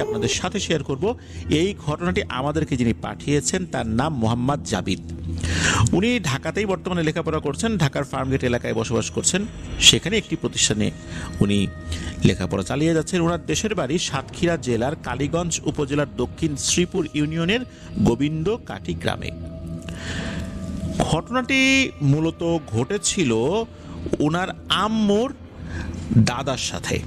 আপনাদের সাথে শেয়ার করব। এই ঘটনাটি আমাদেরকে যিনি পাঠিয়েছেন তার নাম মোহাম্মদ জাবিদ। উনি ঢাকাতেই বর্তমানে লেখাপড়া করছেন, ঢাকার ফার্মগেট এলাকায় বসবাস করছেন। সেখানে একটি প্রতিষ্ঠানে উনি লেখাপড়া চালিয়ে যাচ্ছেন। ওনার দেশের বাড়ি সাতক্ষীরা জেলার কালীগঞ্জ উপজেলার দক্ষিণ শ্রীপুর ইউনিয়নের গোবিন্দ কাঠি গ্রামে। ঘটনাটি মূলত ঘটেছিল ওনার আম্মুর দাদার সাথে।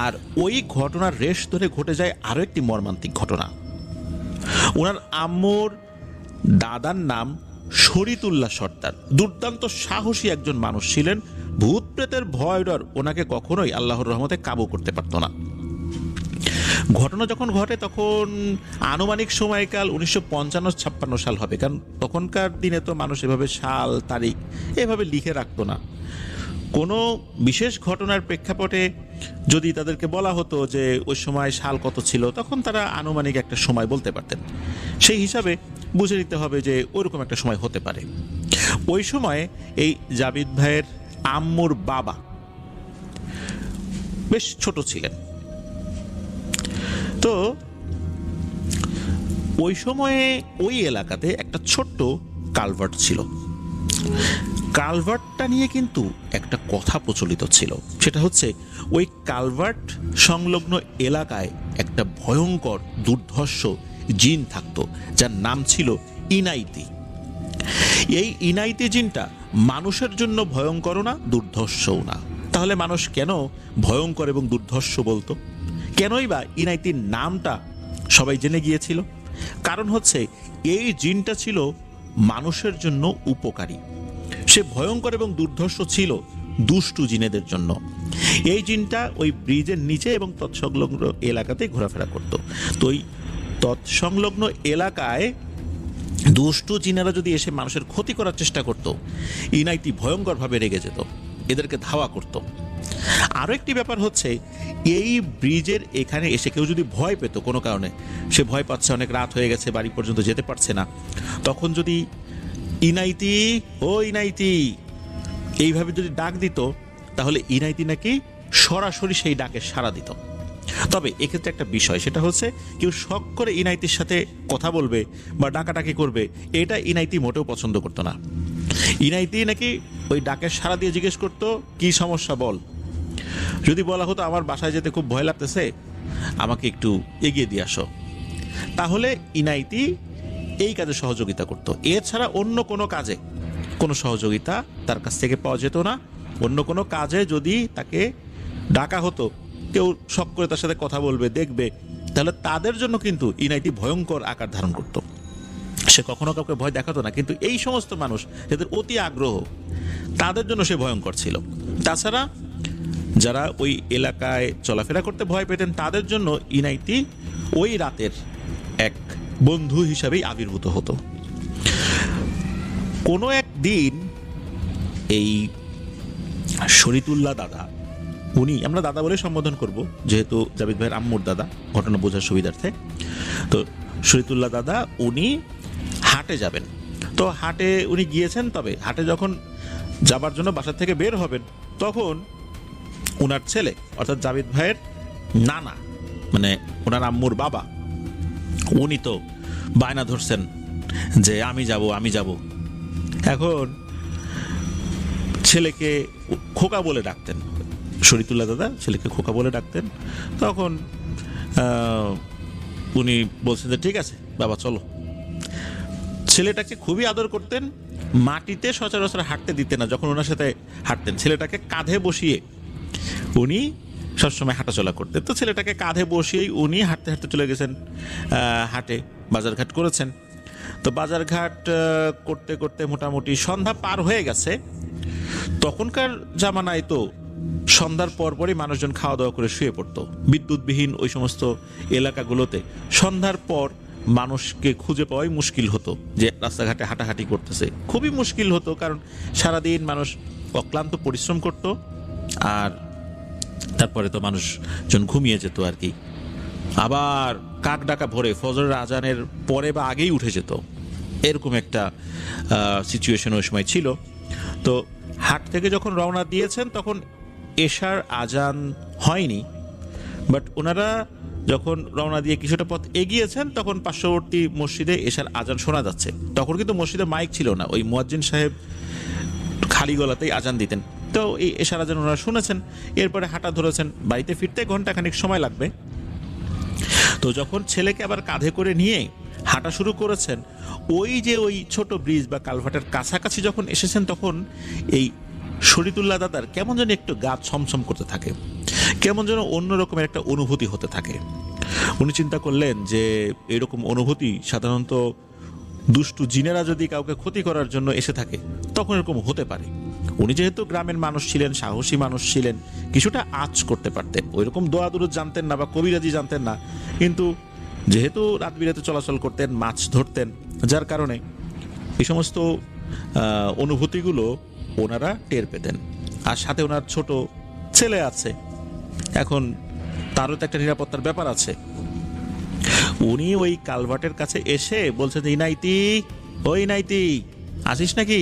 আর ওই ঘটনার রেশ ধরে ঘটে যায় আরো একটি মর্মান্তিক ঘটনা। ওনার আম্মুর দাদার নাম শরীতুল্লাহ সর্দার। দুর্দান্ত সাহসী একজন মানুষ ছিলেন। ভূত প্রেতের ভয় ডর ওনাকে কখনোই আল্লাহর রহমতে কাবু করতে পারত না। ঘটনা যখন ঘটে তখন আনুমানিক সময়কাল 1955-56 সাল হবে, কারণ তখনকার দিনে তো মানুষ এভাবে সাল তারিখ এভাবে লিখে রাখতো না। কোনো বিশেষ ঘটনার প্রেক্ষাপটে যদি তাদেরকে বলা হতো যে ওই সময় সাল কত ছিল, তখন তারা আনুমানিক একটা সময় বলতে পারতেন। সেই হিসাবে বুঝে নিতে হবে যে ওইরকম একটা সময় হতে পারে। ওই সময় এই জাবিদ ভাইয়ের আম্মুর বাবা বেশ ছোট ছিলেন। তো ওই সময়ে ওই এলাকাতে একটা ছোট্ট কালভার্ট ছিল। কালভার্টটা নিয়ে কিন্তু একটা কথা প্রচলিত ছিল, সেটা হচ্ছে ওই কালভার্ট সংলগ্ন এলাকায় একটা ভয়ঙ্কর দুর্ধর্ষ জিন থাকতো, যার নাম ছিল ইনাইতি। এই ইনাইতি জিনটা মানুষের জন্য ভয়ঙ্কর না, দুর্ধর্ষও না। তাহলে মানুষ কেন ভয়ঙ্কর এবং দুর্ধর্ষ বলতো? কেনই বা ইনাইতির নামটা সবাই জেনে গিয়েছিল? কারণ হচ্ছে এই জিনটা ছিল মানুষের জন্য উপকারী। সে ভয়ঙ্কর এবং দুর্ধর্ষ ছিল দুষ্টু জিনেদের জন্য। এই জিনটা ওই ব্রিজের নিচে এবং তৎসংলগ্ন এলাকাতে ঘোরাফেরা করত। তো ওই তৎসংলগ্ন এলাকায় দুষ্টু জিনেরা যদি এসে মানুষের ক্ষতি করার চেষ্টা করত, ইনাইতি ভয়ঙ্করভাবে রেগে যেত, এদেরকে ধাওয়া করত। আরও একটি ব্যাপার হচ্ছে, এই ব্রিজের এখানে এসে কেউ যদি ভয় পেত কোনো কারণে, সে ভয় পাচ্ছে, অনেক রাত হয়ে গেছে, বাড়ি পর্যন্ত যেতে পারছে না, তখন যদি ইনাইতি ও ইনাইতি এইভাবে যদি ডাক দিত, তাহলে ইনাইতি নাকি সরাসরি সেই ডাকে সাড়া দিত। তবে এক্ষেত্রে একটা বিষয়, সেটা হচ্ছে কেউ শখ করে ইনাইতির সাথে কথা বলবে বা ডাকাডাকি করবে, এটা ইনাইতি মোটেও পছন্দ করতো না। ইনাইতি নাকি ওই ডাকের সাড়া দিয়ে জিজ্ঞেস করতো, কি সমস্যা বল। যদি বলা হতো আমার বাসায় যেতে খুব ভয় লাগতেছে, আমাকে একটু এগিয়ে দিয়ে আসো, তাহলে ইনাইতি এই কাজে সহযোগিতা করত। এছাড়া অন্য কোনো কাজে কোনো সহযোগিতা তার কাছ থেকে পাওয়া যেত না। অন্য কোনো কাজে যদি তাকে ডাকা হতো, কেউ শখ করে তার সাথে কথা বলবে, দেখবে, তাহলে তাদের জন্য কিন্তু ইনাইতি ভয়ঙ্কর আকার ধারণ করত। সে কখনো কাউকে ভয় দেখাতো না, কিন্তু এই সমস্ত মানুষ যাদের অতি আগ্রহ, তাদের জন্য সে ভয়ঙ্কর ছিল। তাছাড়া যারা ওই এলাকায় চলাফেরা করতে ভয় পেতেন, তাদের জন্য ইনাইতি ওই রাতের এক বন্ধু হিসাবেই আবির্ভূত হতো। কোনো একদিন এই শরীতুল্লাহ দাদা, উনি আমরা দাদা বলে সম্বোধন করব যেহেতু জাবিদ ভাইয়ের আম্মুর দাদা, ঘটনা বোঝার সুবিধার্থে। তো শরীতুল্লাহ দাদা উনি হাটে যাবেন। তো হাটে উনি গিয়েছেন। তবে হাটে যখন যাবার জন্য বাসা থেকে বের হবেন, তখন ওনার ছেলে অর্থাৎ জাবিদ ভাইয়ের নানা, মানে ওনার আম্মুর বাবা, উনি তো বায়না ধরছেন যে আমি যাব আমি যাব। এখন ছেলেকে খোকা বলে ডাকতেন, শরীতুল্লাহ দাদা ছেলেকে খোকা বলে ডাকতেন। তখন উনি বলছেন যে ঠিক আছে বাবা চলো। ছেলেটাকে খুবই আদর করতেন, মাটিতে সচরাচর হাঁটতে দিতেন না। যখন ওনার সাথে হাঁটতেন, ছেলেটাকে কাঁধে বসিয়ে উনি সবসময় হাঁটাচলা করতেন। তো ছেলেটাকে কাঁধে বসিয়েই উনি হাঁটতে হাঁটতে চলে গেছেন হাটে, বাজারঘাট করেছেন। তো বাজারঘাট করতে করতে মোটামুটি সন্ধ্যা পার হয়ে গেছে। তখনকার জামানায় তো সন্ধ্যার পরপরই মানুষজন খাওয়া দাওয়া করে শুয়ে পড়তো। বিদ্যুৎবিহীন ওই সমস্ত এলাকাগুলোতে সন্ধ্যার পর মানুষকে খুঁজে পাওয়াই মুশকিল হতো, যে রাস্তাঘাটে হাঁটাহাঁটি করতেছে খুবই মুশকিল হতো। কারণ সারাদিন মানুষ অক্লান্ত পরিশ্রম করত, আর তারপরে তো মানুষজন ঘুমিয়ে যেত আর কি। আবার কাক ডাকা ভোরে ফজরের আজানের পরে বা আগেই উঠে যেত, এরকম একটা সিচুয়েশন ওই সময় ছিল। তো হাট থেকে যখন রওনা দিয়েছেন, তখন এশার আজান হয়নি, বাট ওনারা যখন রওনা দিয়ে কিছুটা পথ এগিয়েছেন তখন পার্শ্ববর্তী মসজিদে এশার আজান শোনা যাচ্ছে। তখন কিন্তু মসজিদে মাইক ছিল না, ওই মুয়াজ্জিন সাহেব খালি গলাতেই আজান দিতেন। তো এই এশার আজান ওনারা শুনেছেন, এরপরে হাঁটা ধরেছেন। বাড়িতে ফিরতে ঘন্টাখানিক সময় লাগবে। তো যখন ছেলেকে আবার কাঁধে করে নিয়ে হাঁটা শুরু করেছেন, ওই ছোট ব্রিজ বা কালভার্টের কাছাকাছি যখন এসেছেন, তখন এই শরীদুল্লাহ দাদার কেমন যেন একটু গা ছমছম করতে থাকে, কেমন যেন অন্যরকমের একটা অনুভূতি হতে থাকে। উনি চিন্তা করলেন যে এরকম অনুভূতি সাধারণত দুষ্টু জিনেরা যদি কাউকে ক্ষতি করার জন্য এসে থাকে তখন এরকম হতে পারে। উনি যেহেতু গ্রামের মানুষ ছিলেন, সাহসী মানুষ ছিলেন, কিছুটা আঁচ করতে পারতেন। ওইরকম দোয়া দুরুদ জানতেন না বা কবিরাজি জানতেন না, কিন্তু যেহেতু রাত বিরাতে চলাচল করতেন, মাছ ধরতেন, যার কারণে এই সমস্ত অনুভূতিগুলো ওনারা টের পেতেন। আর সাথে ওনার ছোট ছেলে আছে, এখন তারও তো একটা নিরাপত্তার ব্যাপার আছে। উনি ওই কালভার্টের কাছে এসে বলছেন যে ইনাইতি, ওই ইনাইতি, আসিস নাকি?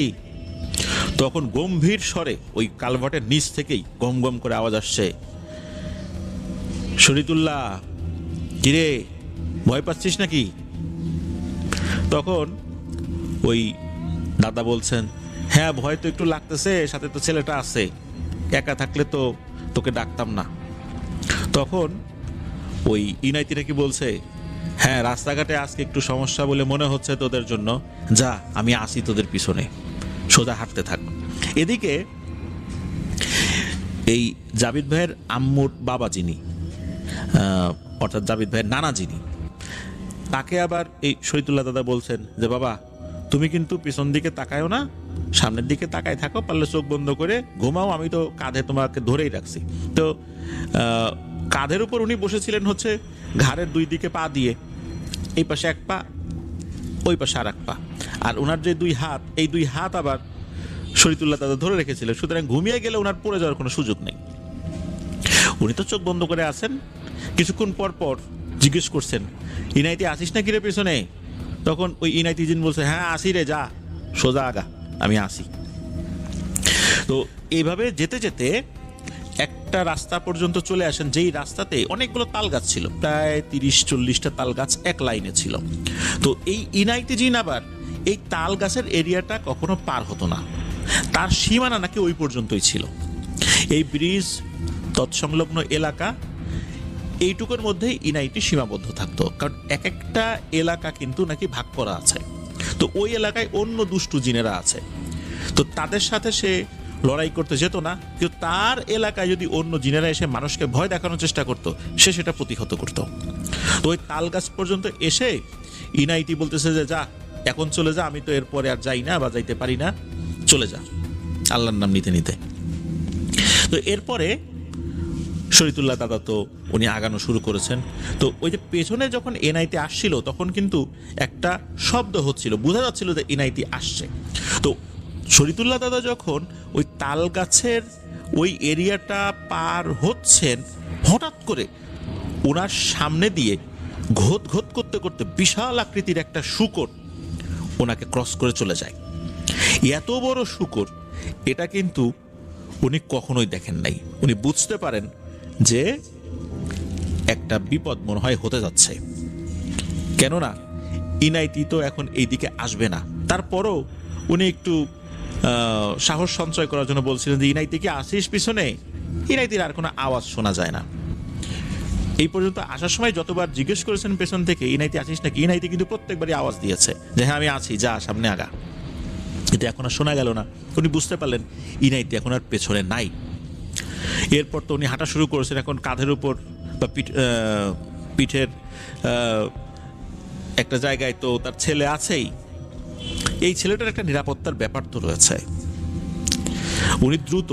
তখন গম্ভীর স্বরে ওই কালভার্টের নিচ থেকেই গম গম করে আওয়াজ আসছে, শরীদুল্লাহ, কিরে ভয় পাচ্ছিস নাকি? তখন ওই দাদা বলছেন, হ্যাঁ ভয় তো একটু লাগতেছে, সাথে তো ছেলেটা আছে, একা থাকলে তো তোকে ডাকতাম না। তখন ওই ইনাইতিরা কি বলছে, হ্যাঁ রাস্তাঘাটে আজকে একটু সমস্যা বলে মনে হচ্ছে তোদের জন্য, যা আমি আসি তোদের পিছনে, সোজা হাঁটতে থাক। এদিকে এই জাবিদ ভাইয়ের আম্মুর বাবা যিনি, অর্থাৎ জাবিদ ভাইয়ের নানা যিনি, তাকে আবার এই শরীদুল্লাহ দাদা বলছেন যে বাবা তুমি কিন্তু পিছন দিকে তাকায়ও না, সামনের দিকে তাকায় থাকো, পারলে চোখ বন্ধ করে ঘুমাও, আমি তো কাঁধে তোমাকে ধরেই রাখছি। তো কাঁধের উপর উনি বসেছিলেন হচ্ছে ঘাড়ের দুই দিকে পা দিয়ে, এই পাশে এক পা, ওই পাশে আর এক পা, আর ওনার যে দুই হাত, এই দুই হাত আবার শরীদুল্লাহ দাদা ধরে রেখেছিলেন। সুতরাং ঘুমিয়ে গেলে ওনার পড়ে যাওয়ার কোনো সুযোগ নেই। উনি তো চোখ বন্ধ করে আছেন। কিছুক্ষণ পর পর জিজ্ঞেস করছেন, ইনাইতি আসিস না কিরে পেছনে? তখন ওই ইনাইতি জিন বলছে, হ্যাঁ আসি রে, যা সোজা আগা, আমি আসি। তো এইভাবে যেতে যেতে একটা রাস্তা পর্যন্ত চলে আসেন, যেই রাস্তাতে অনেকগুলো তাল গাছ ছিল, প্রায় 30-40টা তাল গাছ এক লাইনে ছিল। তো এই ইনাইতি জিন আবার এই তাল গাছের এরিয়াটা কখনো পার হতো না, তার সীমানা নাকি ওই পর্যন্তই ছিল। এই ব্রিজ তৎসংলগ্ন এলাকা এইটুকুর মধ্যেই ইনাইটি সীমাবদ্ধ থাকতো, কারণ এক একটা এলাকা কিন্তু নাকি ভাগ করা আছে। তো ওই এলাকায় অন্য দুষ্টু জিনেরা আছে, তো তাদের সাথে সে লড়াই করতে যেত না, কিন্তু তার এলাকায় যদি অন্য জিনেরা এসে মানুষকে ভয় দেখানোর চেষ্টা করত, সে সেটা প্রতিহত করত। তো ওই তাল গাছ পর্যন্ত এসে ইনাইটি বলতেছে যে যা এখন চলে যা, আমি তো এরপরে আর যাই না বা যাইতে পারি না, চলে যা, আল্লাহর নাম নিতে নিতে। তো এরপরে শরীদুল্লাহ দাদা তো উনি আগানো শুরু করেছেন। তো ওই যে পেছনে যখন এনআইটি আসছিল তখন কিন্তু একটা শব্দ হচ্ছিল, বোঝা যাচ্ছিল যে এনআইটি আসছে। তো শরীদুল্লাহ দাদা যখন ওই তাল গাছের ওই এরিয়াটা পার হচ্ছেন, হঠাৎ করে ওনার সামনে দিয়ে ঘোত ঘোত করতে করতে বিশাল আকৃতির একটা শূকর ওনাকে ক্রস করে চলে যায়। এত বড় শূকর, এটা কিন্তু উনি কখনোই দেখেন নাই। উনি বুঝতে পারেন যে একটা বিপদ মনে হয় হতে যাচ্ছে, কেননা ইনাইতি তো এখন এইদিকে আসবে না। তারপরও উনি একটু সাহস সঞ্চয় করার জন্য বলছিলেন যে ইনাইতি কি আসিস পিছনে? ইনাইতির আর কোনো আওয়াজ শোনা যায় না। এই পর্যন্ত আসার সময় যতবার জিজ্ঞেস করেছেন পেছন থেকে ইনাইতি আসিস নাকি, ইনাইতি কিন্তু প্রত্যেকবারই আওয়াজ দিয়েছে যে হ্যাঁ আমি আছি, যা সামনে আগা। কিন্তু এখন আর শোনা গেল না। উনি বুঝতে পারলেন ইনাইতি এখন আর পেছনে নাই। এরপর তো উনি হাঁটা শুরু করেছেন। এখন কাঁধের উপর বা পিঠের একটা জায়গায় তো তার ছেলে আছেই। এই ছেলেটার একটা নিরাপত্তার ব্যাপার তো রয়েছে। উনি দ্রুত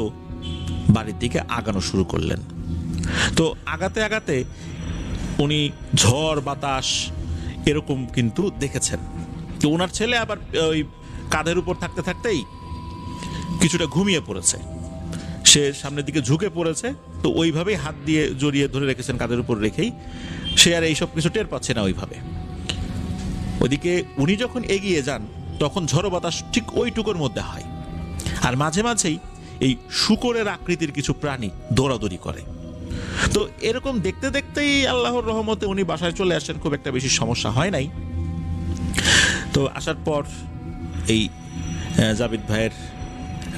বাড়ির দিকে আগানো শুরু করলেন। তো আগাতে আগাতে উনি ঝড় বাতাস এরকম কিন্তু দেখেছেন। তো ওনার ছেলে আবার ওই কাঁধের উপর থাকতে থাকতেই কিছুটা ঘুমিয়ে পড়েছে, সে সামনের দিকে ঝুঁকে পড়েছে। তো ওইভাবেই হাত দিয়ে জড়িয়ে ধরে রেখেছেন কাঁধের উপর রেখেই, সে আর এইসব কিছু টের পাচ্ছে না ওইভাবে। ওদিকে উনি যখন এগিয়ে যান তখন ঝড় বাতাস ঠিক ওইটুকুর মধ্যে হয়, আর মাঝে মাঝেই এই শূকরের আকৃতির কিছু প্রাণী দৌড়াদৌড়ি করে। তো এরকম দেখতে দেখতেই আল্লাহর রহমতে উনি বাসায় চলে আসেন, খুব একটা বেশি সমস্যা হয় নাই। তো আসার পর এই জাবিদ ভাইয়ের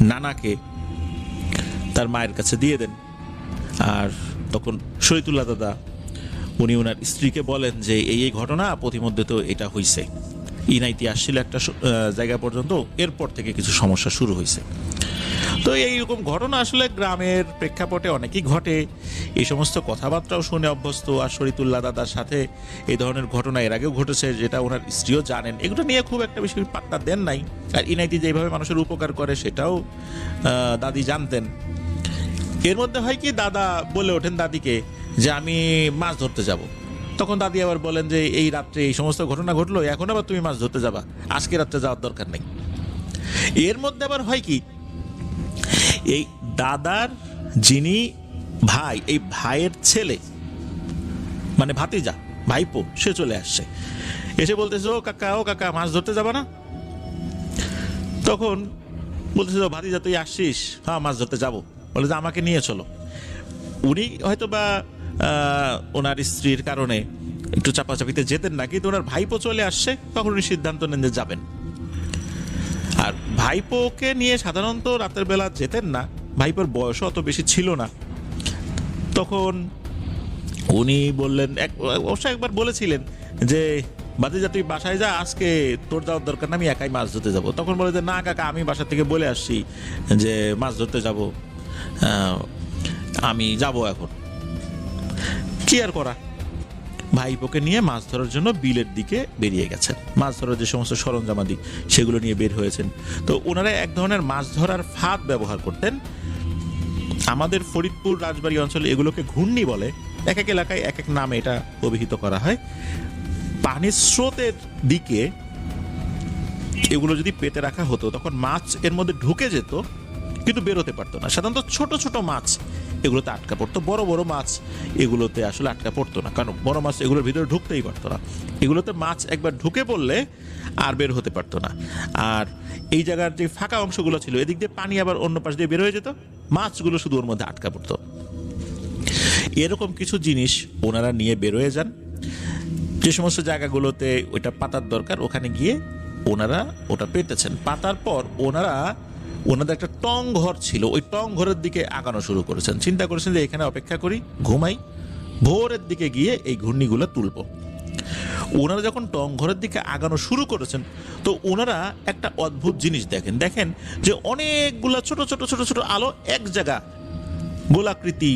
নানাকে তার মায়ের কাছে দিয়ে দেন। আর তখন শরীয়তুল্লাহ দাদা উনি ওনার স্ত্রীকে বলেন যে এই এই ঘটনা প্রতিমধ্যে তো এটা হয়েছে, ইনাইতি আসছিল একটা জায়গা পর্যন্ত, এরপর থেকে কিছু সমস্যা শুরু হয়েছে। তো এইরকম ঘটনা আসলে গ্রামের প্রেক্ষাপটে অনেকই ঘটে, এই সমস্ত কথাবার্তাও শুনে অভ্যস্ত। আর শরীয়তুল্লাহ দাদার সাথে এই ধরনের ঘটনা এর আগেও ঘটেছে, যেটা ওনার স্ত্রীও জানেন। এগুলো নিয়ে খুব একটা বেশি পাত্তা দেন নাই। আর ইনাইতি যেভাবে মানুষের উপকার করে সেটাও দাদি জানতেন। এর মধ্যে হয় কি, দাদা বলে ওঠেন দাদিকে যে আমি মাছ ধরতে যাব। তখন দাদি আবার বলেন যে এই রাত্রে এই সমস্ত ঘটনা ঘটলো, এখন আবার তুমি মাছ ধরতে যাবা, আজকে রাত্রে যাওয়ার দরকার নেই। এর মধ্যে আবার হয় কি, এই দাদার যিনি ভাই, এই ভাইয়ের ছেলে মানে ভাতিজা, ভাইপো, সে চলে আসছে, এসে বলতেছে ও কাকা মাছ ধরতে যাবা না? তখন বলতেছে ভাতিজা তুই আসছিস? হ্যাঁ মাছ ধরতে যাবো। বলে যে আমাকে নিয়ে চলো। উনি হয়তো বা ওনার স্ত্রীর কারণে একটু চাপাচাপিতে যেতেন না, কিন্তু ওনার ভাইপো চলে আসছে, তখন উনি সিদ্ধান্ত নেন যে যাবেন। আর ভাইপোকে নিয়ে সাধারণত রাতের বেলা যেতেন না, ভাইপোর বয়সও অত বেশি ছিল না। তখন উনি বললেন, অবশ্য একবার বলেছিলেন যে ভাতিজা তুই বাসায় যা, আজকে তোর যাওয়ার দরকার না, আমি একাই মাছ ধরতে যাব। তখন বলে যে না কাকা, আমি বাসা থেকে বলে আসছি যে মাছ ধরতে যাব, আমি যাব এখন। কি আর করা, ভাইপোকে নিয়ে মাছ ধরার জন্য বিলের দিকে বেরিয়ে গেছেন। মাছ ধরার যে সমস্ত সরঞ্জামাদি সেগুলো নিয়ে বের হয়েছেন। তো ওনারা এক ধরনের মাছ ধরার ফাঁদ ব্যবহার করতেন। আমাদের ফরিদপুর রাজবাড়ী অঞ্চলে এগুলোকে ঘূর্ণি বলে, এক এক এলাকায় এক এক নামে এটা অভিহিত করা হয়। পানির স্রোতের দিকে এগুলো যদি পেতে রাখা হতো, তখন মাছ এর মধ্যে ঢুকে যেত কিন্তু বেরোতে পারতো না। সাধারণত ছোট ছোট মাছ এগুলোতে আটকা পড়তো, বড় বড় মাছ এগুলোতে আসলে আটকা পড়তো না, কারণ বড় মাছ এগুলোর ভিতরে ঢুকতেই পারতো না। এগুলোতে মাছ একবার ঢুকে পড়লে আর বের হতে পারতো না। আর এই জায়গার যে ফাঁকা অংশগুলো ছিল, এদিক দিয়ে পানি আবার অন্য পাশ দিয়ে বের হয়ে যেত, মাছগুলো শুধু ওর মধ্যে আটকা পড়তো। এরকম কিছু জিনিস ওনারা নিয়ে বের হয়ে যান। যে সমস্ত জায়গাগুলোতে ওইটা পাতার দরকার, ওখানে গিয়ে ওনারা ওটা পেতেছেন। পাতার পর ওনাদের একটা টং ঘর ছিল, ওই টং ঘরের দিকে আগানো শুরু করেছেন। চিন্তা করেছেন যে এখানে অপেক্ষা করি, ঘুমাই, ভোরের দিকে গিয়ে এই ঘূর্ণিগুলো তুলব। ওনারা যখন টং ঘরের দিকে আগানো শুরু করেছেন, তো ওনারা একটা অদ্ভুত জিনিস দেখেন যে অনেকগুলা ছোট ছোট ছোট ছোট আলো এক জায়গা গোলাকৃতি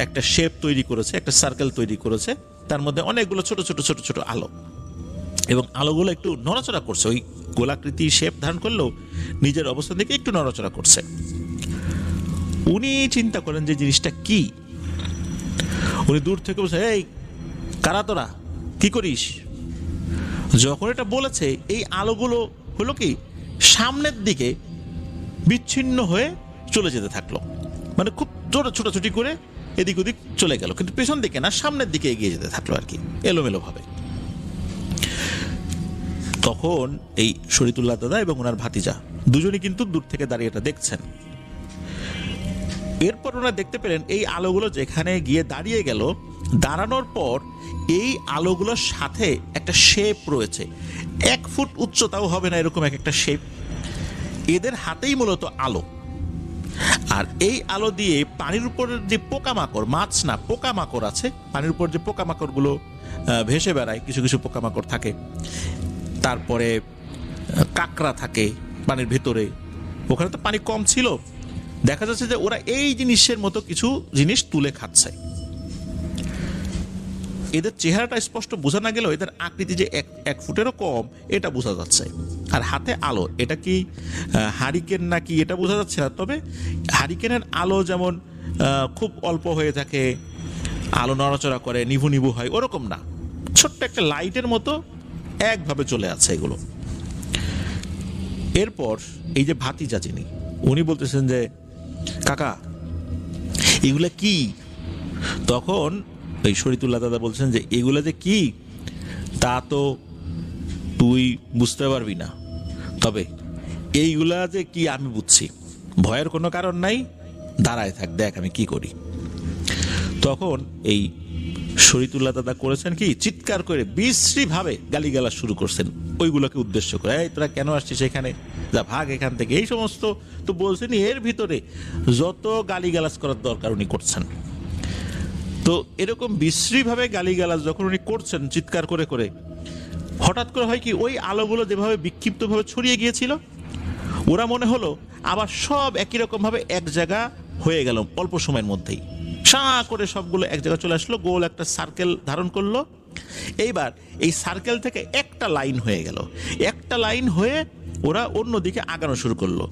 একটা শেপ তৈরি করেছে, একটা সার্কেল তৈরি করেছে, তার মধ্যে অনেকগুলো ছোট ছোট ছোট ছোট আলো, এবং আলোগুলো একটু নড়াচড়া করছে। ওই গোলাকৃতি শেপ ধারণ করলেও নিজের অবস্থান থেকে একটু নড়াচড়া করছে। উনি চিন্তা করেন যে জিনিসটা কি। উনি দূর থেকে বলছে, এই কারা তোরা, কি করিস? যখন এটা বলেছে, এই আলোগুলো হলো কি সামনের দিকে বিচ্ছিন্ন হয়ে চলে যেতে থাকলো, মানে খুব জোরে ছোটাছুটি করে এদিক ওদিক চলে গেল, কিন্তু পেছন দিকে না, সামনের দিকে এগিয়ে যেতে থাকলো আর কি, এলোমেলো ভাবে। তখন এই শরীয়তুল্লাহ দাদা এবং ওনার ভাতিজা দুজনই কিন্তু দূর থেকে দাঁড়িয়ে এটা দেখছেন। এরপর ওনারা দেখতে পেলেন এই আলোগুলো যেখানে গিয়ে দাঁড়িয়ে গেল, দাঁড়ানোর পর এই আলোগুলোর সাথে একটা শেপ রয়েছে, 1 ফুট উচ্চতাও হবে না এরকম একটা শেপ। এদের হাতেই মূলত আলো, আর এই আলো দিয়ে পানির উপরের যে পোকামাকড়, মাছ না পোকামাকড় আছে, পানির উপর যে পোকামাকড়গুলো ভেসে বেড়ায়, কিছু কিছু পোকামাকড় থাকে, তারপরে কাঁকড়া থাকে পানির ভেতরে। ওখানে তো পানি কম ছিল, দেখা যাচ্ছে যে ওরা এই জিনিসের মতো কিছু জিনিস তুলে খাচ্ছে। এদের চেহারাটা স্পষ্ট বোঝা না গেলেও এদের আকৃতি যে 1 ফুটেরও কম এটা বোঝা যাচ্ছে। আর হাতে আলো, এটা কি হারিকেন নাকি এটা বোঝা যাচ্ছে না, তবে হারিকেনের আলো যেমন খুব অল্প হয়ে থাকে, আলো নড়াচড়া করে, নিভু নিভু হয়, ওরকম না, ছোট্ট একটা লাইটের মতো একভাবে চলে আছে এগুলো। এরপর এই যে ভাতিজা যিনি, উনি বলতেছেন যে কাকা এগুলা কি? তখন এই শরীয়তুল্লাহ দাদা বলছেন যে এগুলা যে কি তা তো তুই বুঝতে পারবি না, তবে এইগুলা যে কি আমি বুঝছি। ভয়ের কোনো কারণ নাই, দাঁড়ায় থাক, দেখ আমি কি করি। তখন এই শরীয়তুল্লাহ দাদা করেছেন কি, চিৎকার করে বিশ্রীভাবে গালিগালাজ শুরু করছেন ওইগুলোকে উদ্দেশ্য করে, এই তোরা কেন আসছিস এখানে, যা ভাগ এখান থেকে, এই সমস্ত তো বলছেন। এর ভিতরে যত গালিগালাজ করার দরকার উনি করছেন। তো এরকম বিশ্রীভাবে গালিগালাজ যখন উনি করছেন চিৎকার করে করে, হঠাৎ করে হয় কি, ওই আলোগুলো যেভাবে বিক্ষিপ্তভাবে ছড়িয়ে গিয়েছিল, ওরা মনে হলো আবার সব একই রকম ভাবে এক জায়গা হয়ে গেল অল্প সময়ের মধ্যেই। সাঁ করে সবগুলো এক জায়গায় চলে আসলো, গোল একটা সার্কেল ধারণ করলো। এইবার এই সার্কেল থেকে একটা লাইন হয়ে গেল, একটা লাইন হয়ে ওরা অন্যদিকে আগানো শুরু করলো।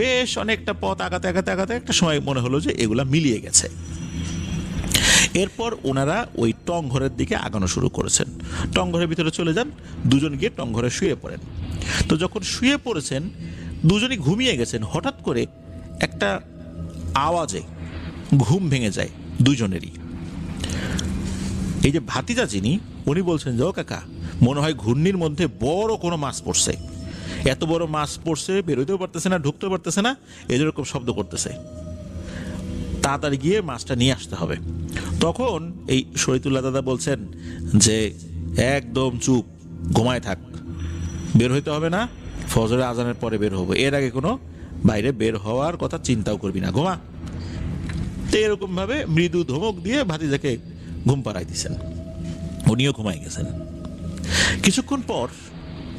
বেশ অনেকটা পথ আগাতে আগাতে আগাতে একটা সময় মনে হলো যে এগুলা মিলিয়ে গেছে। এরপর ওনারা ওই টং ঘরের দিকে আগানো শুরু করেছেন। টং ঘরের ভিতরে চলে যান, দুজন গিয়ে টং ঘরে শুয়ে পড়েন। তো যখন শুয়ে পড়েছেন, দুজনই ঘুমিয়ে গেছেন, হঠাৎ করে একটা আওয়াজে ঘুম ভেঙে যায় দুজনেরই। এই যে ভাতিজা যিনি, উনি বলছেন যে ও কাকা, মনে হয় ঘূর্ণির মধ্যে বড় কোনো মাছ পড়ছে, এত বড় মাছ পড়ছে, বেরোতেও পারতেছে না, ঢুকতেও পারতেছে না, এরকম শব্দ করতেছে, তাড়াতাড়ি গিয়ে মাছটা নিয়ে আসতে হবে। তখন এই শরীয়তুল্লাহ দাদা বলছেন যে একদম চুপ, ঘুমায় থাক, বের হইতে হবে না, ফজরের আজানের পরে বের হবো, এর আগে কোনো বাইরে বের হওয়ার কথা চিন্তাও করবি না, ঘুমা। তো এরকম ভাবে মৃদু ধমক দিয়ে ভাতিজাকে ঘুম পাড়াই দিচ্ছেন, উনিও ঘুমাই গেছেন। কিছুক্ষণ পর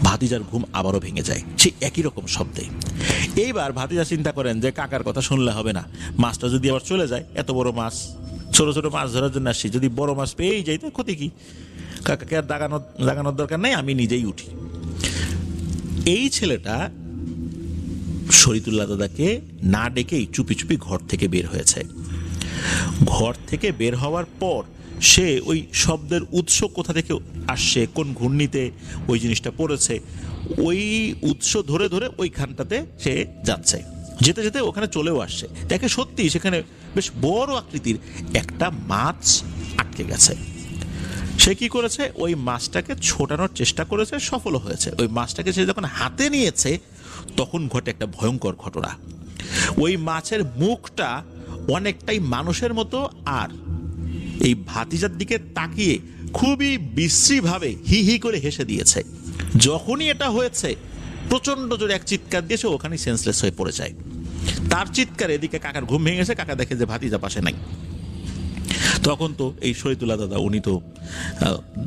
ভাতিজার ঘুম আবারও ভেঙে যায় সেই একই রকম শব্দে। এইবার ভাতিজা চিন্তা করেন যে কাকার কথা শুনলে হবে না, মাছটা যদি আবার চলে যায়, এত বড় মাছ, ছোট ছোট মাছ ধরার জন্য আসছি, যদি বড় মাছ পেয়েই যাই তো ক্ষতি কি, কাকাকে আর জাগানোর দরকার নেই, আমি নিজেই উঠি। এই ছেলেটা শরীয়তুল্লাহ দাদাকে না ডেকেই চুপি চুপি ঘর থেকে বের হয়েছে। ঘর থেকে বের হওয়ার পর সে ওই শব্দের উৎস কোথা থেকে আসছে, কোন ঘূর্ণিতে ওই জিনিসটা পড়েছে, ওই উৎস ধরে ধরে ওইখানটাতে সে যাচ্ছে। যেতে যেতে ওখানে চলেও আসছে, দেখে সত্যি সেখানে বেশ বড় আকৃতির একটা মাছ আটকে গেছে। সে কি করেছে, ওই মাছটাকে ছোটানোর চেষ্টা করেছে, সফল হয়েছে। ওই মাছটাকে সে যখন হাতে নিয়েছে, তখন ঘটে একটা ভয়ঙ্কর ঘটনা। ওই মাছের মুখটা অনেকটাই মানুষের মতো, আর এই ভাতিজার দিকে তাকিয়ে খুবই বিশ্রীভাবে হি হি করে হেসে দিয়েছে। যখনই এটা হয়েছে, প্রচন্ড জোরে এক চিৎকার দিয়েছে, ওখানে সেন্সলেস হয়ে পড়ে যায়। তার চিৎকার এদিকে কাকার ঘুম ভেঙেছে, কাকা দেখে যে ভাতিজা পাশে নাই। তখন তো এই শরীয়তুল্লাহ দাদা উনি তো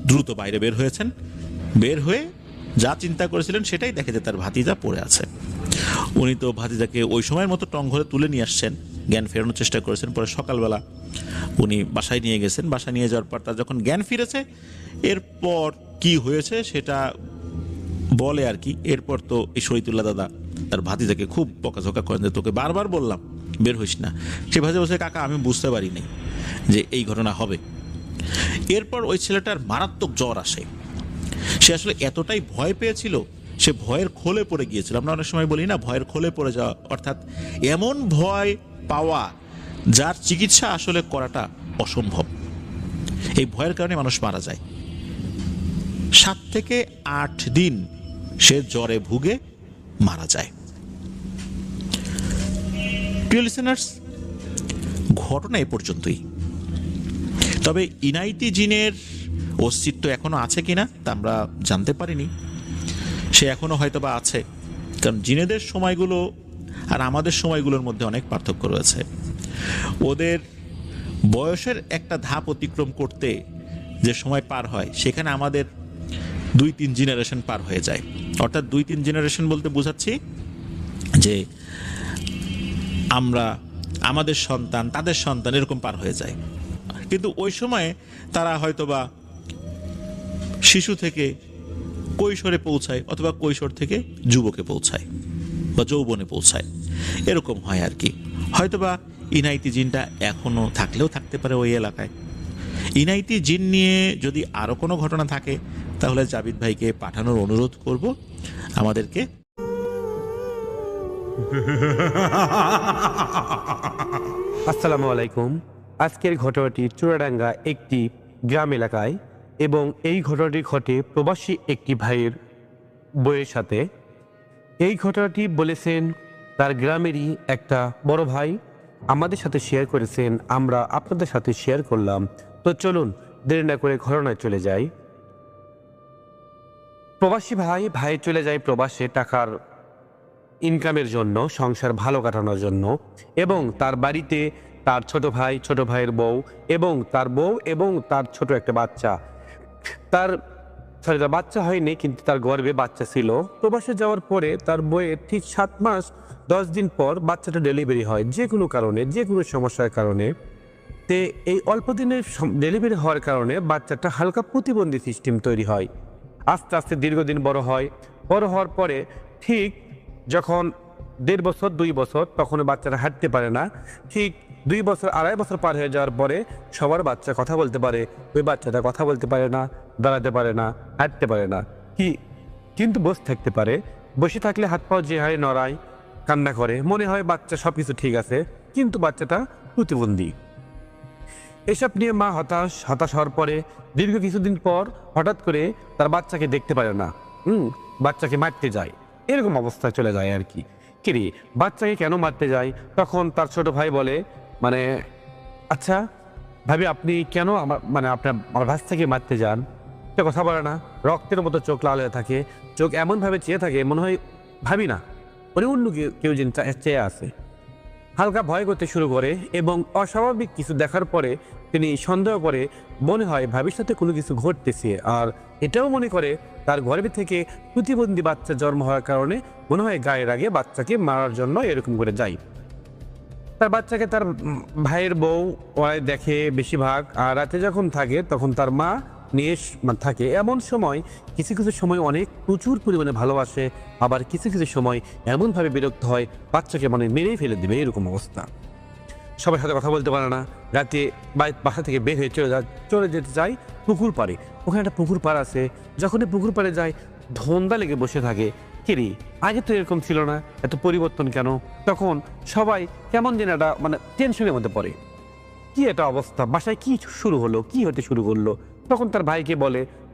দ্রুত বাইরে বের হয়েছেন, বের হয়ে যা চিন্তা করেছিলেন সেটাই দেখে যে তার ভাতিজা পড়ে আছে। উনি তো ভাতিজাকে ওই সময়ের মতো টং ঘরে তুলে নিয়ে আসছেন, জ্ঞান ফেরানোর চেষ্টা করেছেন। পরে সকালবেলা উনি বাসায় নিয়ে গেছেন, বাসায় নিয়ে যাওয়ার পর তার যখন জ্ঞান ফিরেছে, এরপর কি হয়েছে সেটা বলে আর কি। এরপর তো এই শরীয়তুল্লাহ দাদা তার ভাতিজাকে খুব বকাঝকা করেন যে তোকে বারবার বললাম বের হইস না। সে ভাজে বসে, কাকা আমি বুঝতে পারিনি যে এই ঘটনা হবে। এরপর ওই ছেলেটার মারাত্মক জ্বর আসে। সে আসলে এতটাই ভয় পেয়েছিল, সে ভয়ের খোলে পড়ে গিয়েছিল। আমরা অনেক সময় বলি না, ভয়ের খোলে পড়ে যাওয়া, অর্থাৎ এমন ভয় পাওয়া যার চিকিৎসা আসলে করাটা অসম্ভব। এই ভয়ের কারণে মানুষ মারা যায়। 7 থেকে 8 দিন সে জ্বরে ভুগে মারা যায়। প্রিয় লিসেনার্স, ঘটনা এ পর্যন্তই। তবে ইনাইতি জিনের অস্তিত্ব এখনো আছে কিনা তা আমরা জানতে পারিনি। সে এখনো হয়তো বা আছে, কারণ জিনেদের সময়গুলো আর আমাদের সময়গুলোর মধ্যে অনেক পার্থক্য রয়েছে। ওদের বয়সের একটা ধাপ অতিক্রম করতে যে সময় পার হয়, সেখানে আমাদের 2-3 জেনারেশন পার হয়ে যায়। অর্থাৎ 2-3 জেনারেশন বলতে বোঝাচ্ছি যে আমরা, আমাদের সন্তান, তাদের সন্তান, এরকম পার হয়ে যায়। কিন্তু ওই সময়ে তারা হয়তোবা শিশু থেকে কৈশোরে পৌঁছায়, অথবা কৈশোর থেকে যুবকে পৌঁছায় বা যৌবনে পৌঁছায়, এরকম হয় আর কি। হয়তোবা ইনাইতি জিনটা এখনো থাকলেও থাকতে পারে ওই এলাকায়। ইনাইতি জিন নিয়ে যদি আরো কোনো ঘটনা থাকে, তাহলে জাবিদ ভাইকে পাঠানোর অনুরোধ করব আমাদেরকে। আসসালামু আলাইকুম। আজকের ঘটনাটি চুয়াডাঙ্গা একটি গ্রাম এলাকায়, এবং এই ঘটনাটি ঘটে প্রবাসী একটি ভাইয়ের বইয়ের সাথে। এই ঘটনাটি বলেছেন তার গ্রামেরই একটা বড় ভাই আমাদের সাথে শেয়ার করেছেন, আমরা আপনাদের সাথে শেয়ার করলাম। তো চলুন দেরি না করে ঘটনায় চলে যাই। প্রবাসী ভাই চলে যায় প্রবাসে টাকার ইনকামের জন্য, সংসার ভালো কাটানোর জন্য, এবং তার বাড়িতে তার ছোট ভাইয়ের বউ এবং তার বউ এবং তার ছোট একটা বাচ্চা, তার বাচ্চা হয়নি কিন্তু তার গর্ভে বাচ্চা ছিল। প্রবাসে যাওয়ার পরে তার বউয়ের ঠিক 7 মাস 10 দিন পর বাচ্চাটা ডেলিভারি হয়, যে কোনো কারণে, যে কোনো সমস্যার কারণে। তে এই অল্প দিনের ডেলিভারি হওয়ার কারণে বাচ্চাটা হালকা প্রতিবন্ধী সিস্টেম তৈরি হয়। আস্তে আস্তে দীর্ঘদিন বড় হয়। বড় হওয়ার পরে ঠিক যখন 1.5 বছর 2 বছর, তখন বাচ্চারা হাঁটতে পারে না। ঠিক 2 বছর 2.5 বছর পার হয়ে যাওয়ার পরে সবার বাচ্চা কথা বলতে পারে, ওই বাচ্চাটা কথা বলতে পারে না, দাঁড়াতে পারে না, হাঁটতে পারে না, কিন্তু বসে থাকতে পারে। বসে থাকলে হাত পাও যে হয় নড়ায়, কান্না করে, মনে হয় বাচ্চা সব কিছু ঠিক আছে, কিন্তু বাচ্চাটা প্রতিবন্ধী। এসব নিয়ে মা হতাশ হওয়ার পরে দীর্ঘ কিছুদিন পর হঠাৎ করে তার বাচ্চাকে দেখতে পারে না, বাচ্চাকে মারতে যায়, এরকম অবস্থায় চলে যায় আর কি। কিরে বাচ্চাকে কেন মারতে যায়? তখন তার ছোট ভাই বলে, মানে আচ্ছা ভাবি, আপনি কেন আমার বাচ্চাকে মারতে যান? সে কথা বলে না, রক্তের মতো চোখ লাল হয়ে থাকে, চোখ এমনভাবে চেয়ে থাকে মনে হয় ভাবি না, অন্য কেউ যেন চেয়ে আছে। হালকা ভয় করতে শুরু করে এবং অস্বাভাবিক কিছু দেখার পরে তিনি সন্দেহ করে, মনে হয় ভাবির সাথে কোনো কিছু ঘটতেছে, আর এটাও মনে করে তার গর্ভে থেকে প্রতিবন্ধী বাচ্চা জন্ম হওয়ার কারণে মনে হয় গায়ের আগে বাচ্চাকে মারার জন্য এরকম করে যায়। তার বাচ্চাকে তার ভাইয়ের বউ ওরাই দেখে বেশিরভাগ, আর রাতে যখন থাকে তখন তার মা নিয়ে থাকে। এমন সময় কিছু কিছু সময় অনেক প্রচুর পরিমাণে ভালোবাসে, আবার কিছু কিছু সময় এমনভাবে বিরক্ত হয় বাচ্চাকে মেরেই ফেলে দেবে, এরকম অবস্থা। সবার সাথে কথা বলতে পারে না। রাতে বাসা থেকে বের হয়ে চলে যেতে চায় পুকুর পাড়ে। ওখানে একটা পুকুর পাড় আছে, যখনই পুকুর পাড়ে যায় ধন্দা লেগে বসে থাকে। কিরে আগে তো এরকম ছিল না, এত পরিবর্তন কেন? তখন সবাই কেমন যেন একটা টেনশনের মধ্যে পড়ে, কি একটা অবস্থা, বাসায় কি শুরু হলো, কি হতে শুরু করলো। তখন তার ভাইকে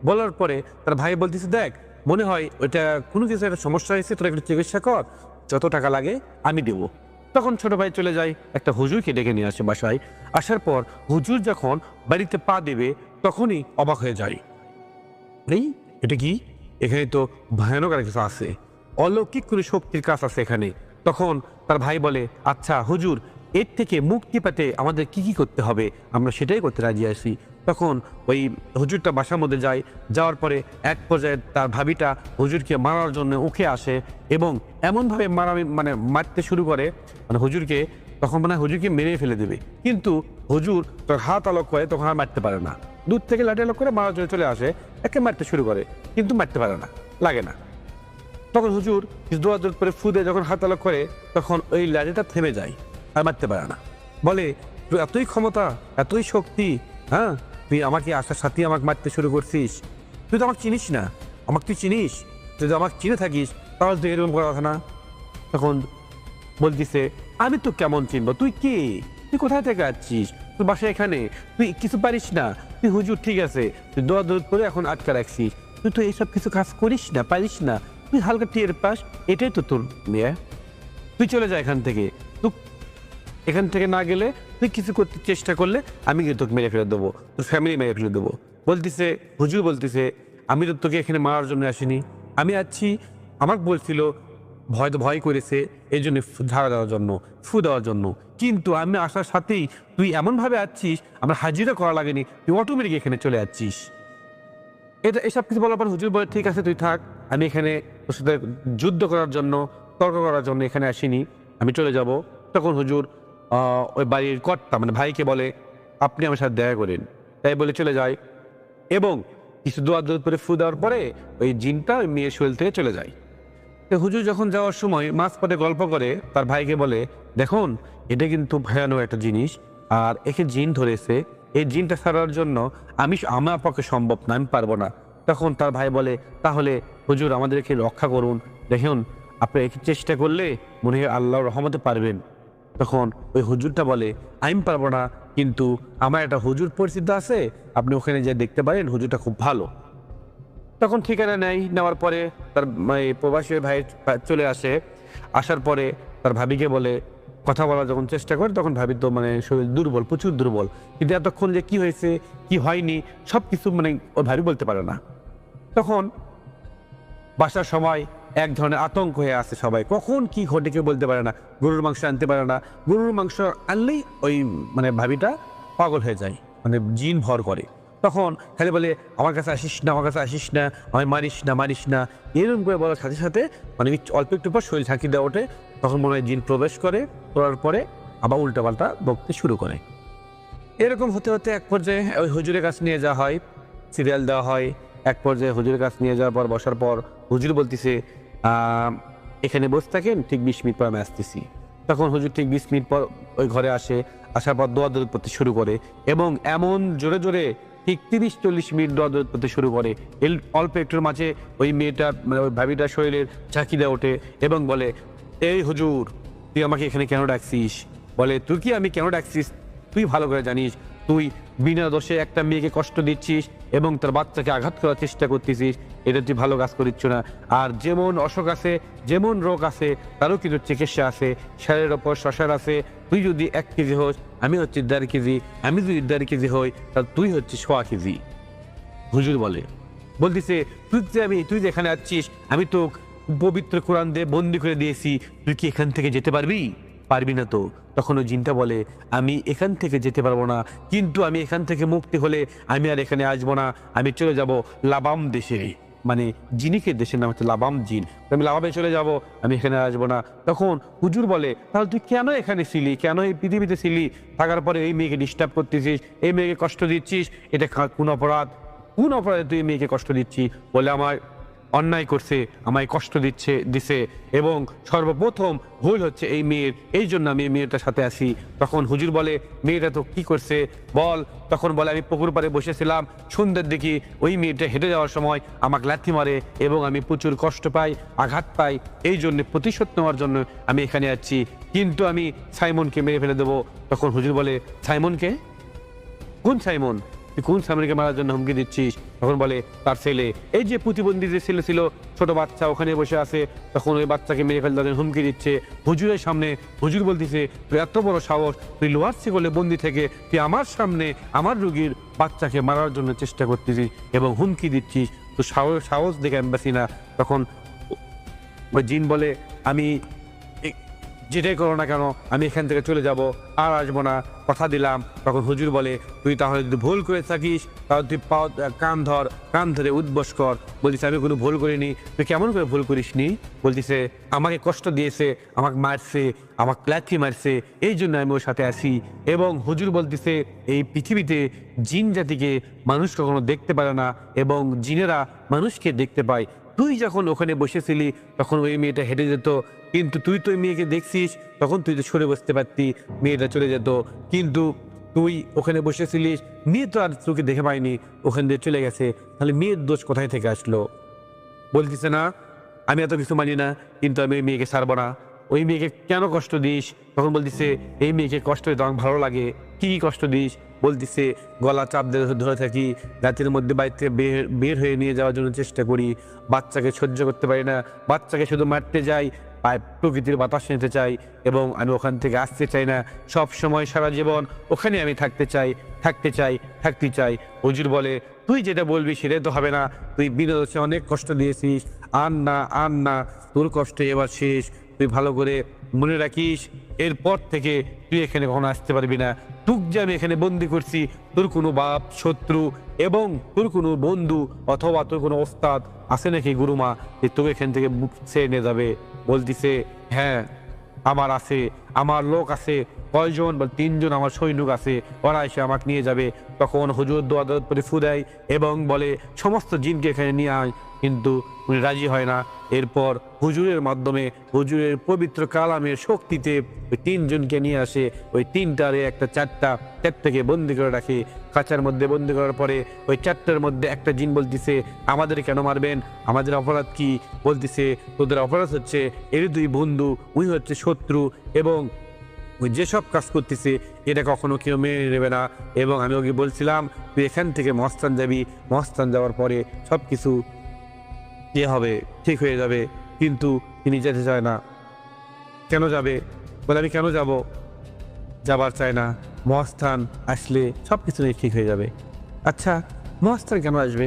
বলার পরে তার ভাই বলতেছে, দেখ মনে হয় ওইটা কোনো কিছু একটা সমস্যা হয়েছে, তোরা একটু চিকিৎসা কর, যত টাকা লাগে আমি দেবো। তখন ছোট ভাই চলে যায়, একটা হুজুরকে ডেকে নিয়ে আসে বাসায়। আসার পর হুজুর যখন বাড়িতে পা দেবে তখনই অবাক হয়ে যায়, এই এটা কি, এখানে তো ভয়ানক আর কিছু আছে, অলৌকিক কোনো শক্তির কাজ আছে এখানে। তখন তার ভাই বলে, আচ্ছা হুজুর, এর থেকে মুক্তি পেতে আমাদের কি কি করতে হবে, আমরা সেটাই করতে রাজি আছি। তখন ওই হুজুরটা বাসার মধ্যে যায়, যাওয়ার পরে এক পর্যায়ে তার ভাবিটা হুজুরকে মারার জন্য উঠে আসে এবং এমনভাবে মারতে শুরু করে, হুজুরকে তখন হুজুরকে মেরে ফেলে দেবে, কিন্তু হুজুর তোর হাত আলোক করে তখন আর মারতে পারে না, দূর থেকে লাঠি আলোক করে মারার জন্য চলে আসে, একে মারতে শুরু করে, কিন্তু মারতে পারে না, লাগে না। তখন হুজুর দৌড় করে ফুদে যখন হাত আলোক করে তখন ওই লাঠিটা থেমে যায়, আর মারতে পারে না। বলে, তুই এতই ক্ষমতা, এতই শক্তি, হ্যাঁ তুই আমাকে আসার সাথে আমাকে মারতে শুরু করছিস, তুই তো আমাকে চিনিস না, আমাকে তুই চিনিস, তুই যদি আমাকে চিনে থাকিস তাহলে তুই এরকম করার কথা না। তখন বলতিছে, আমি তো কেমন চিনবো, তুই কে, তুই কোথায় থেকে আসছিস, তোর বাসা এখানে, তুই কিছু পারিস না, তুই হুজুর ঠিক আছে, তুই দৌড় করে এখন আটকা রাখছিস, তুই তো এইসব কিছু কাজ করিস না, পারিস না, তুই হালকা টের পাস, এটাই তো তোর মেয়ে, তুই চলে যা এখান থেকে, তুই এখান থেকে না গেলে, তুই কিছু করতে চেষ্টা করলে আমি কিন্তু তোকে মেরে ফেলে দেবো, তোর ফ্যামিলি মেরে ফেলে দেবো। বলতেছে হুজুর, বলতেছে আমি তো তোকে এখানে মারার জন্য আসিনি, আমি আছি, আমাকে বলছিল ভয় করেছে এই জন্য ঝাড়া দেওয়ার জন্য, ফু দেওয়ার জন্য, কিন্তু আমি আসার সাথেই তুই এমনভাবে আসছিস, আমার হাজিরা করা লাগেনি, তুই অটোমেটিক এখানে চলে যাচ্ছিস। এসব কিছু বলার পর হুজুর বলে, ঠিক আছে তুই থাক, আমি এখানে তোর সাথে যুদ্ধ করার জন্য, তর্ক করার জন্য এখানে আসিনি, আমি চলে যাব। তখন হুজুর ওই বাড়ির কর্তা ভাইকে বলে, আপনি আমার সাথে দেখা করেন, তাই বলে চলে যায় এবং কিছু দোয়া করে ফু দেওয়ার পরে ওই জিনটা ওই মেয়ের শরীর থেকে চলে যায়। তো হুজুর যখন যাওয়ার সময় মাঝপথে গল্প করে তার ভাইকে বলে, দেখুন এটা কিন্তু ভয়ানক একটা জিনিস, আর একে জিন ধরেছে, এই জিনটা ছাড়ার জন্য আমার পক্ষে সম্ভব না, আমি পারবো না। তখন তার ভাই বলে, তাহলে হুজুর আমাদেরকে রক্ষা করুন, দেখুন আপনি একে চেষ্টা করলে মনে হয় আল্লাহর রহমতে পারবেন। তখন ওই হুজুরটা বলে, আমি পারবো না, কিন্তু আমার একটা হুজুর পরিচিত আছে, আপনি ওখানে যে দেখতে পারেন, হুজুরটা খুব ভালো। তখন ঠিকানা নেওয়ার পরে তার প্রবাসী ভাই চলে আসে, আসার পরে তার ভাবিকে বলে, কথা বলার যখন চেষ্টা করে তখন ভাবি তো মানে শরীর দুর্বল, প্রচুর দুর্বল, কিন্তু এতক্ষণ যে কি হয়েছে কি হয়নি সব কিছু মানে ওই ভাবি বলতে পারে না। তখন বাসার সময় এক ধরনের আতঙ্ক হয়ে আছে সবাই, কখন কি ঘটে কেউ বলতে পারে না। গরুর মাংস আনতে পারে না, গরুর মাংস আনলেই ওই মানে ভাবিটা পাগল হয়ে যায়, মানে জিন ভর করে। তখন খালি বলে আমার কাছে আসিস না, আমার কাছে আসিস না, আমায় মারিস না, মারিস না, এরকম করে বলার সাথে সাথে মানে অল্প একটু পর শরীর ঝাঁকি দেওয়া ওঠে। তখন মনে হয় জিন প্রবেশ করে, করার পরে আবার উল্টাপাল্টা বকতে শুরু করে। এরকম হতে হতে এক পর্যায়ে ওই হুজুরের কাছে নিয়ে যাওয়া হয়, সিরিয়াল দেওয়া হয়। এক পর্যায়ে হুজুরের কাছে নিয়ে যাওয়ার পর বসার পর হুজুর বলতেছে এখানে বসে থাকেন, ঠিক 20 মিনিট পর আমি আসতেছি। তখন হুজুর ঠিক 20 মিনিট পর ওই ঘরে আসে, আসার পর দোয়া দরুদ পড়তে শুরু করে এবং এমন জোরে জোরে ঠিক 30-40 মিনিট দোয়া দরুদ পড়তে শুরু করে। অল্প একটুর মাঝে ওই মেয়েটা মানে ওই ভাবিটার শরীরের ঝাঁকি দেওয়া ওঠে এবং বলে, এই হুজুর তুই আমাকে এখানে কেন ডাকছিস? বলে, তুই কি আমি কেন ডাকছিস তুই ভালো করে জানিস। তুই বিনা দোষে একটা মেয়েকে কষ্ট দিচ্ছিস এবং তার বাচ্চাকে আঘাত করার চেষ্টা করতেছিস, এটা তুই ভালো কাজ করিচ্ছ না। আর যেমন অসুখ আছে, যেমন রোগ আছে, তারও কিন্তু চিকিৎসা আছে, সারের ওপর শশার আছে। তুই যদি 1 কেজি হোস, আমি হচ্ছে 1.5 কেজি, আমি যদি 1.5 কেজি হই তাহলে তুই হচ্ছে 1.5 কেজি। হুজুর বলতেছে তুই যে এখানে আসছিস, আমি তো পবিত্র কোরআন দিয়ে বন্দি করে দিয়েছি, তুই কি এখান থেকে যেতে পারবি না তো? তখন ওই জিনটা বলে, আমি এখান থেকে যেতে পারবো না, কিন্তু আমি এখান থেকে মুক্তি হলে আমি আর এখানে আসবো না, আমি চলে যাব লাবাম দেশে, মানে জিনিকের দেশের নাম হচ্ছে লাবাম জিন, আমি লাবামে চলে যাব, আমি এখানে আসবো না। তখন হুজুর বলে, তাহলে তুই কেন এখানে ছিলি, কেন এই পৃথিবীতে ছিলি? থাকার পরে এই মেয়েকে ডিস্টার্ব করতেছিস, এই মেয়েকে কষ্ট দিচ্ছিস, এটা কোন অপরাধে তুই মেয়েকে কষ্ট দিচ্ছিস? বলে, আমার অন্যায় করছে, আমায় কষ্ট দিছে এবং সর্বপ্রথম ভুল হচ্ছে এই মেয়ের, এই জন্য আমি মেয়েটার সাথে আসি। তখন হুজুর বলে, মেয়েটা তো কি করছে বল? তখন বলে, আমি পুকুর পাড়ে বসেছিলাম, সন্ধ্যের দিকে ওই মেয়েটা হেঁটে যাওয়ার সময় আমাকে লাথি মারে এবং আমি প্রচুর কষ্ট পাই, আঘাত পাই, এই জন্য প্রতিশোধ নেওয়ার জন্য আমি এখানে আসছি, কিন্তু আমি সাইমনকে মেরে ফেলে দেবো। তখন হুজুর বলে, সাইমনকে? কোন সাইমন? তুই কোন সাইমনকে মারার জন্য হুমকি দিচ্ছিস? তখন বলে, তার ছেলে, এই যে প্রতিবন্ধী যে ছেলে ছিল, ছোট বাচ্চা ওখানে বসে আছে, তখন ওই বাচ্চাকে মেরে ফেলে তাদের হুমকি দিচ্ছে হুজুরের সামনে। হুজুর বলতেছে, তুই এত বড় সাহস, তুই লোহার শিকলে বন্দি থেকে তুই আমার সামনে আমার রোগীর বাচ্চাকে মারার জন্য চেষ্টা করতেছিস এবং হুমকি দিচ্ছিস, তো সাহস দেখে আমি বাঁচি না। তখন ওই জিন বলে, আমি যেটাই করো না কেন আমি এখান থেকে চলে যাব, আর আসবো না, কথা দিলাম। তখন হুজুর বলে, তুই তাহলে যদি ভুল করে থাকিস তাহলে তুই কান ধরে উদ্বস কর। বলছিস, আমি কোনো ভুল করিনি। তুই কেমন করে ভুল করিসনি? বলতিছে, আমাকে কষ্ট দিয়েছে, আমাকে মারছে, আমাকে লাথি মারছে, এই জন্য আমি ওর সাথে আসি। এবং হুজুর বলতেছে, এই পৃথিবীতে জিন জাতিকে মানুষ কখনো দেখতে পারে না এবং জিনেরা মানুষকে দেখতে পায়। তুই যখন ওখানে বসেছিলি তখন ওই মেয়েটা হেঁটে যেত, কিন্তু তুই তো ওই মেয়েকে দেখছিস, তখন তুই তো সরে বসতে পারতি, মেয়েটা চলে যেত, কিন্তু তুই ওখানে বসেছিলিস, মেয়ে তো আর তোকে দেখে পায়নি, ওখান দিয়ে চলে গেছে, তাহলে মেয়ের দোষ কোথায় থেকে আসলো? বলতেছে, না আমি এত কিছু মানি না, কিন্তু আমি ওই মেয়েকে ছাড়বো না। ওই মেয়েকে কেন কষ্ট দিস? তখন বলতেছে, এই মেয়েকে কষ্ট দিতে আমার ভালো লাগে। কি কষ্ট দিস? বলতেছে, গলা চাপ ধরে থাকি, রাতের মধ্যে বাড়িতে বের হয়ে নিয়ে যাওয়ার জন্য চেষ্টা করি, বাচ্চাকে সহ্য করতে পারি না, বাচ্চাকে শুধু মারতে যাই, প্রকৃতির বাতাস নিতে চাই এবং আমি ওখান থেকে আসতে চাই না, সব সময় সারা জীবন ওখানে আমি থাকতে চাই। হুজুর বলে, তুই যেটা বলবি সেটাই তো হবে না, তুই বিনোদনে অনেক কষ্ট দিয়েছিস, আর না, তোর কষ্ট এবার শেষ, তুই ভালো করে মনে রাখিস, এরপর থেকে তুই এখানে কখনো আসতে পারবি না। তুই যে আমি এখানে বন্দি করছি, তোর কোনো বাপ শত্রু এবং তোর কোনো বন্ধু অথবা তোর কোনো ওস্তাদ আছে নাকি গুরুমা যে তোকে এখান থেকে ছেড়ে নিয়ে যাবে? বলতিছে, হ্যাঁ আমার আছে, আমার লোক আছে, কয়জন? 3 জন আমার সৈনিক আছে, ওরা এসে আমাকে নিয়ে যাবে। তখন হুজুর দোয়া করে ফু দেয় এবং বলে, সমস্ত জিনকে এখানে নিয়ে আয়, কিন্তু উনি রাজি হয় না। এরপর হুজুরের মাধ্যমে হুজুরের পবিত্র কালামের শক্তিতে ওই 3 জনকে নিয়ে আসে, ওই 3টারে একটা 4টাকে বন্দি করে রাখে খাঁচার মধ্যে। বন্দি করার পরে ওই 4টার মধ্যে একটা জিন বলতেছে, আমাদের কেন মারবেন, আমাদের অপরাধ কি? বলতেছে, তোদের অপরাধ হচ্ছে এর 2 বন্ধু, উনি হচ্ছে শত্রু এবং ওই যেসব কাজ করতেছে এটা কখনো কেউ মেনে নেবে না। এবং আমি ওকে বলছিলাম, তুই এখান থেকে মস্তান যাবি, মস্তান যাওয়ার পরে সব কিছু হবে, ঠিক হয়ে যাবে, কিন্তু তিনি যেতে চায় না। কেন যাবে? বলে আমি কেন যাব? যাবার চাই না, মহাস্থান আসলে সব কিছু নিয়ে ঠিক হয়ে যাবে। আচ্ছা, মহাস্থান কেন আসবে?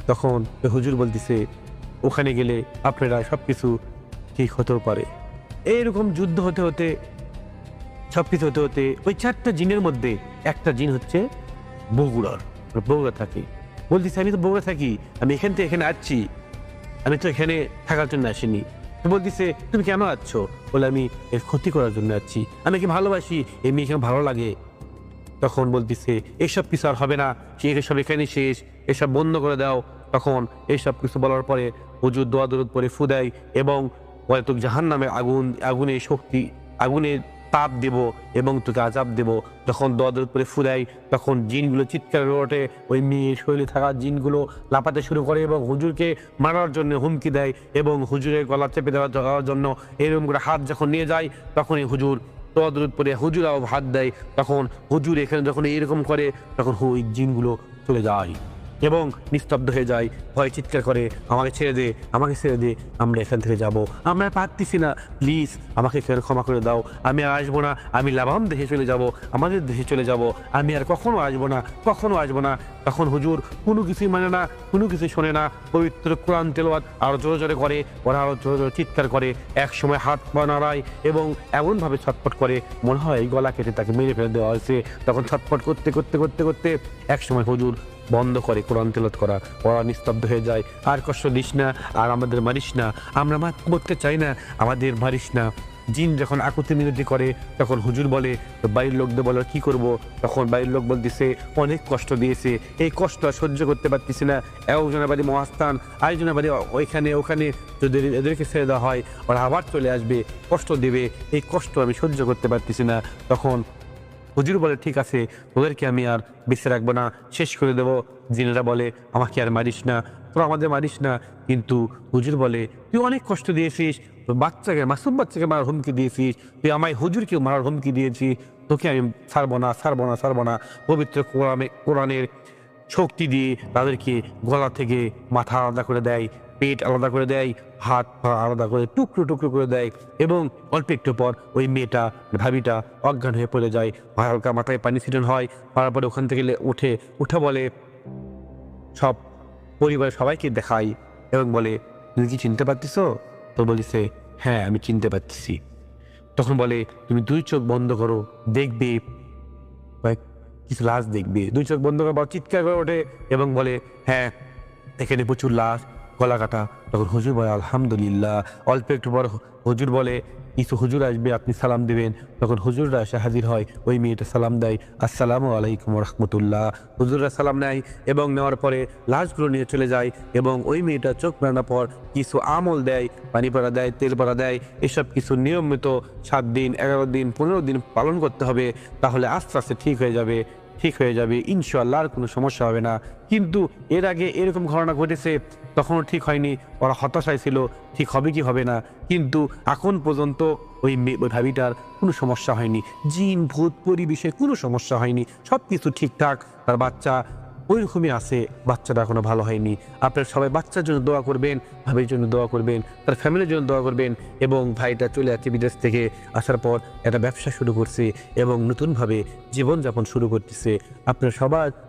তখন ওই হুজুর বলতেছে, ওখানে গেলে আপনারা সব কিছু ঠিক হতেও পারে। এইরকম যুদ্ধ হতে হতে, সব কিছু হতে হতে ওই 4টা জিনের মধ্যে একটা জিন হচ্ছে বগুড়ার, বগুড়া থাকে। বলতেছে আমি তো বগুড়া থাকি, আমি এখান থেকে এখানে আসছি, আমি তো এখানে থাকার জন্য আসিনি। তো বলতেছে তুমি কেন আসছো? বলে আমি এর ক্ষতি করার জন্য আসছি, আমি কি ভালোবাসি, এই মেয়েকে ভালো লাগে। তখন বলতেছে এসব কিছু আর হবে না, এসব এখানে শেষ, এসব বন্ধ করে দাও। তখন এইসব কিছু বলার পরে হুজুর দোয়া দরুদ পরে ফু দেয় এবং বলে তোকে জাহান্নামে আগুনের শক্তি, আগুনের তাপ দেব এবং তোকে আজাব দেব। যখন দোয়া দরুদ পরে ফু দেয় তখন জিনগুলো চিৎকার করে ওঠে, ওই মেয়ের শরীরে থাকা জিনগুলো লাফাতে শুরু করে এবং হুজুরকে মারার জন্য হুমকি দেয় এবং হুজুরের গলা চেপে দেওয়ার জন্য এরকম করে হাত যখন নিয়ে যায় তখনই হুজুর দোয়া দরুদ পরে হুজুরাও হাত দেয়। তখন হুজুর এখানে যখন এরকম করে তখন ওই জিনগুলো চলে যায় এবং নিস্তব্ধ হয়ে যায়, ভয় চিৎকার করে আমাকে ছেড়ে দে, আমাকে ছেড়ে দে, আমরা এখান থেকে যাব, আমরা পারতেছি না, প্লিজ আমাকে এখানে ক্ষমা করে দাও, আমি আর আসবো না, আমি লাভাম দেশে চলে যাব, আমাদের দেশে চলে যাব, আমি আর কখনো আসবো না, কখনো আসবো না। তখন হুজুর কোনো কিছুই মানে না, কোনো কিছুই শোনে না, পবিত্র কোরআন তেলাওয়াত আরো জোরে জোরে করে, ওরা আরো জোরে জোরে চিৎকার করে, এক সময় হাত পা নাড়ায় এবং এমনভাবে ছটফট করে মনে হয় গলা কেটে তাকে মেরে ফেলে দেওয়া হয়েছে। তখন ছটফট করতে করতে করতে করতে এক সময় হুজুর বন্ধ করে কোরআন তেলাওয়াত করা, ওরা নিস্তব্ধ হয়ে যায়। আর কষ্ট দিস না, আর আমাদের মারিস না, আমরা মরতে চাই না, আমাদের মারিস না। জিন যখন আকুতি মিনতি করে তখন হুজুর বলে বাড়ির লোকদের বলে কি করব? তখন বাড়ির লোক বলতেছে অনেক কষ্ট দিয়েছে, এই কষ্ট আর সহ্য করতে পারতেছি না, একজনের বাড়ি মহাস্থান, আরেকজনের বাড়ি ওইখানে ওখানে, যদি এদেরকে ছেড়ে দেওয়া হয় ওরা আবার চলে আসবে, কষ্ট দেবে, এই কষ্ট আমি সহ্য করতে পারতেছি না। তখন হুজুর বলে ঠিক আছে, তোদেরকে আমি আর বেঁচে রাখবো না, শেষ করে দেবো। জিনেরা বলে আমাকে আর মারিস না, তোরা আমাদের মারিস না। কিন্তু হুজুর বলে তুই অনেক কষ্ট দিয়েছিস, বাচ্চাকে, মাসুম বাচ্চাকে মারার হুমকি দিয়েছিস, তুই আমায় হুজুরকে মারার হুমকি দিয়েছিস, তোকে আমি ছাড়বো না, ছাড়বো না, ছাড়বো না। পবিত্র কোরআনের শক্তি দিয়ে তাদেরকে গলা থেকে মাথা আলাদা করে দেয়, পেট আলাদা করে দেয়, হাত পা আলাদা করে টুকরো টুকরো করে দেয় এবং অল্প একটু পর ওই মেয়েটা, ভাবিটা অজ্ঞান হয়ে পড়ে যায়। হালকা মাথায় পানি ছিটানো হয়, হওয়ার পরে ওখান থেকে উঠে বলে সব পরিবারের সবাইকে দেখায় এবং বলে তুমি কি চিনতে পারতেছো? তো বলিছে হ্যাঁ আমি চিনতে পারতেছি। তখন বলে তুমি 2 চোখ বন্ধ করো, দেখবে কিছু লাশ দেখবে। 2 চোখ বন্ধ করে চিৎকার করে ওঠে এবং বলে হ্যাঁ এখানে প্রচুর লাশ, গলা কাটা। তখন হুজুর বলে আলহামদুলিল্লাহ। অল্প একটু পর হুজুর বলে কিছু হুজুর আসবে, আপনি সালাম দেবেন। তখন হুজুররা এসে হাজির হয়, ওই মেয়েটা সালাম দেয় আসসালামু আলাইকুম রহমতুল্লাহ। হুজুররা সালাম নেয় এবং নেওয়ার পরে লাশগুলো নিয়ে চলে যায় এবং ওই মেয়েটা চোখ মেলানোর পর কিছু আমল দেয়, পানি পড়া দেয়, তেল পড়া দেয়, এসব কিছু নিয়মিত 7 দিন, 11 দিন, 15 দিন পালন করতে হবে, তাহলে আস্তে আস্তে ঠিক হয়ে যাবে, ঠিক হয়ে যাবে ইনশাআল্লাহ, আর কোনো সমস্যা হবে না। কিন্তু এর আগে এরকম ঘটনা ঘটেছে, তখনও ঠিক হয়নি, ওরা হতাশায় ছিল ঠিক হবে কি হবে না, কিন্তু এখন পর্যন্ত ওই ভাবিটার কোনো সমস্যা হয়নি, জিন ভূত পরিবেশে কোনো সমস্যা হয়নি, সব কিছু ঠিকঠাক, তার বাচ্চা ওইরকমই আছে, বাচ্চাটা এখনো ভালো হয়নি। আপনারা সবাই বাচ্চার জন্য দোয়া করবেন, ভাবির জন্য দোয়া করবেন, তার ফ্যামিলির জন্য দোয়া করবেন। এবং ভাইটা চলে যাচ্ছে বিদেশ থেকে, আসার পর একটা ব্যবসা শুরু করছে এবং নতুনভাবে জীবনযাপন শুরু করতেছে। আপনারা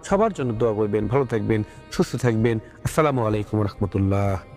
সবার জন্য দোয়া করবেন, ভালো থাকবেন, সুস্থ থাকবেন। আসসালামু আলাইকুম রহমতুল্লাহ।